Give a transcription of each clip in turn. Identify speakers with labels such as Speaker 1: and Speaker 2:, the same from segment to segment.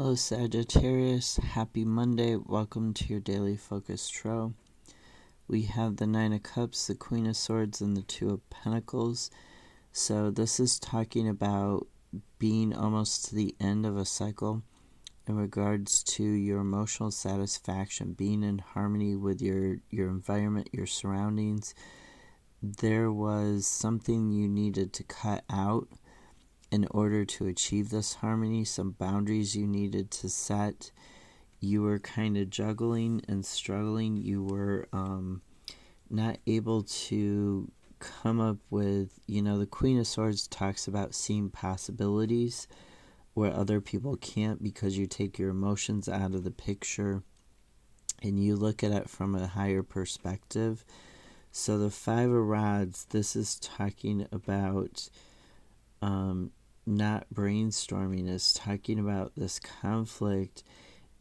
Speaker 1: Hello, Sagittarius. Happy Monday. Welcome to your daily focus tarot. We have the Nine of Cups, the Queen of Swords, and the Two of Pentacles. So this is talking about being almost to the end of a cycle in regards to your emotional satisfaction, being in harmony with your environment, your surroundings. There was something you needed to cut out in order to achieve this harmony, some boundaries you needed to set. You were kind of juggling and struggling. You were not able to come up with, the Queen of Swords talks about seeing possibilities where other people can't, because you take your emotions out of the picture and you look at it from a higher perspective. So the Five of Rods, this is talking about not brainstorming, is talking about this conflict,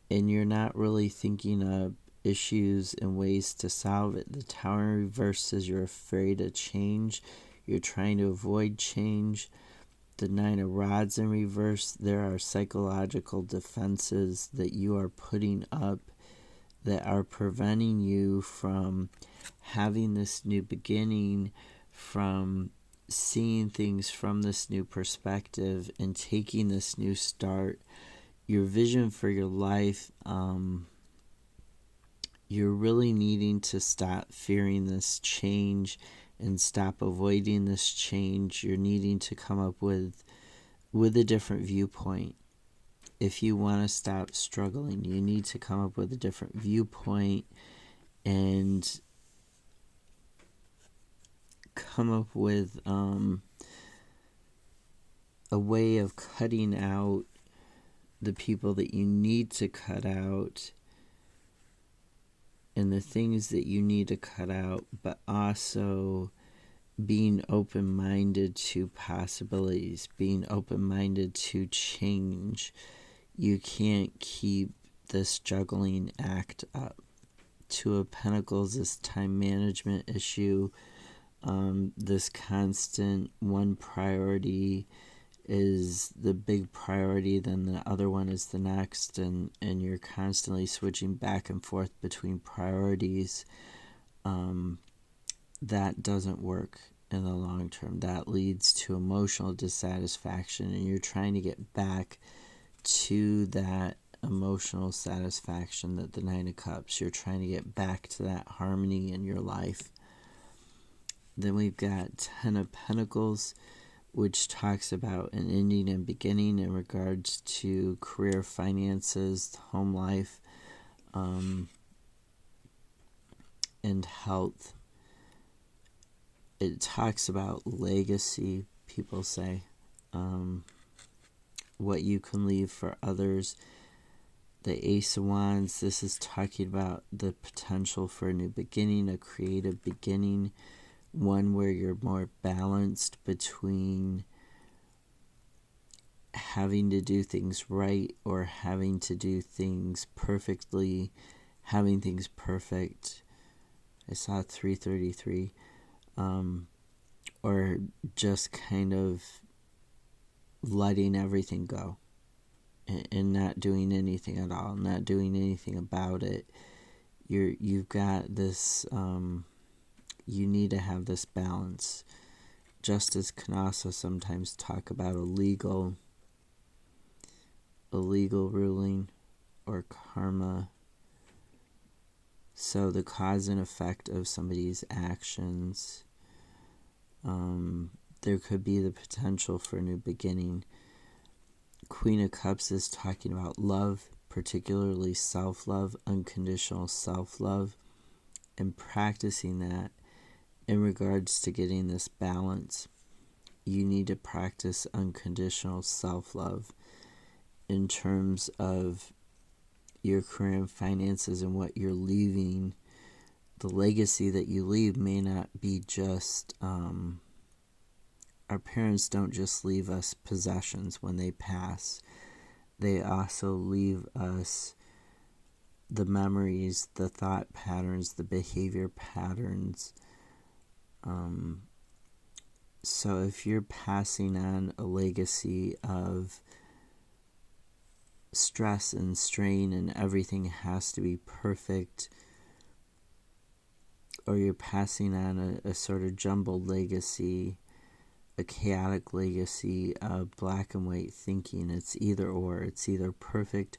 Speaker 1: and you're not really thinking of issues and ways to solve it. The Tower in reverse says you're afraid of change. You're trying to avoid change. The Nine of Rods in reverse, there are psychological defenses that you are putting up that are preventing you from having this new beginning, from seeing things from this new perspective and taking this new start. Your vision for your life, you're really needing to stop fearing this change and stop avoiding this change. You're needing to come up with a different viewpoint. If you want to stop struggling, you need to come up with a different viewpoint and come up with a way of cutting out the people that you need to cut out and the things that you need to cut out, but also being open-minded to possibilities, being open-minded to change. You can't keep this juggling act up. Two of Pentacles, this time management issue, this constant one priority is the big priority, then the other one is the next, and you're constantly switching back and forth between priorities. That doesn't work in the long term. That leads to emotional dissatisfaction, and you're trying to get back to that emotional satisfaction that the Nine of Cups, you're trying to get back to that harmony in your life. Then we've got Ten of Pentacles, which talks about an ending and beginning in regards to career, finances, home life, and health. It talks about legacy, people say, what you can leave for others. The Ace of Wands, this is talking about the potential for a new beginning, a creative beginning, one where you're more balanced between having to do things right or having to do things perfectly, having things perfect. I saw 333. Or just kind of letting everything go and not doing anything at all, not doing anything about it. You've got this, you need to have this balance. Justice can also sometimes talk about a legal ruling or karma. So the cause and effect of somebody's actions. There could be the potential for a new beginning. Queen of Cups is talking about love, particularly self-love, unconditional self-love, and practicing that in regards to getting this balance. You need to practice unconditional self-love in terms of your career and finances and what you're leaving. The legacy that you leave may not be just, our parents don't just leave us possessions when they pass. They also leave us the memories, the thought patterns, the behavior patterns. So if you're passing on a legacy of stress and strain and everything has to be perfect, or you're passing on a sort of jumbled legacy, a chaotic legacy of black and white thinking. It's either or. It's either perfect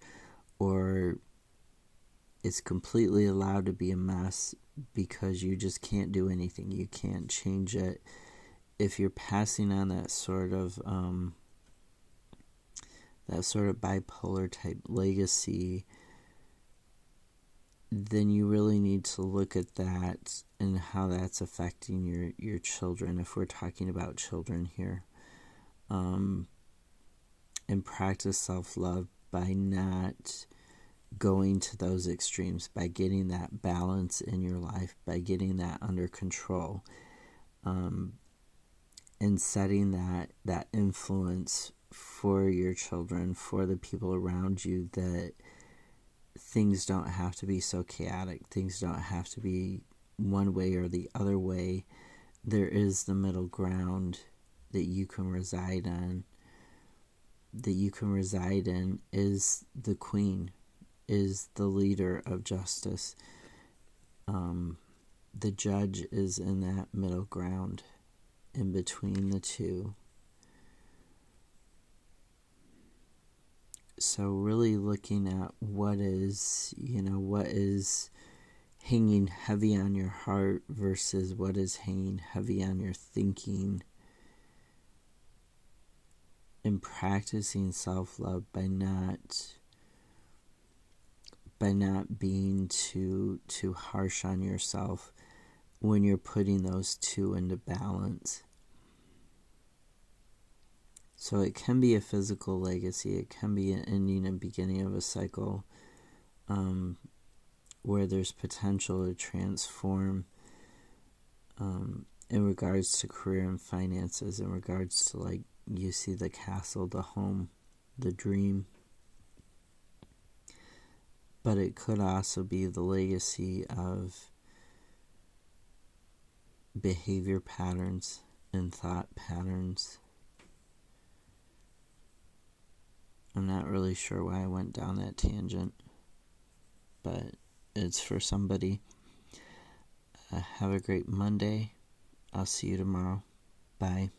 Speaker 1: or it's completely allowed to be a mess because you just can't do anything. You can't change it. If you're passing on that sort of bipolar type legacy, then you really need to look at that and how that's affecting your children, if we're talking about children here. And practice self-love by not going to those extremes, by getting that balance in your life, by getting that under control, and setting that influence for your children, for the people around you, that things don't have to be so chaotic. Things don't have to be one way or the other way. There is the middle ground that you can reside on. That you can reside in is the queen, is the leader of justice. The judge is in that middle ground, in between the two. So really looking at what is hanging heavy on your heart versus what is hanging heavy on your thinking, and practicing self-love by not being too harsh on yourself when you're putting those two into balance. So it can be a physical legacy. It can be an ending and beginning of a cycle, where there's potential to transform in regards to career and finances, in regards to, like, you see the castle, the home, the dream. But it could also be the legacy of behavior patterns and thought patterns. I'm not really sure why I went down that tangent, but it's for somebody. Have a great Monday. I'll see you tomorrow. Bye.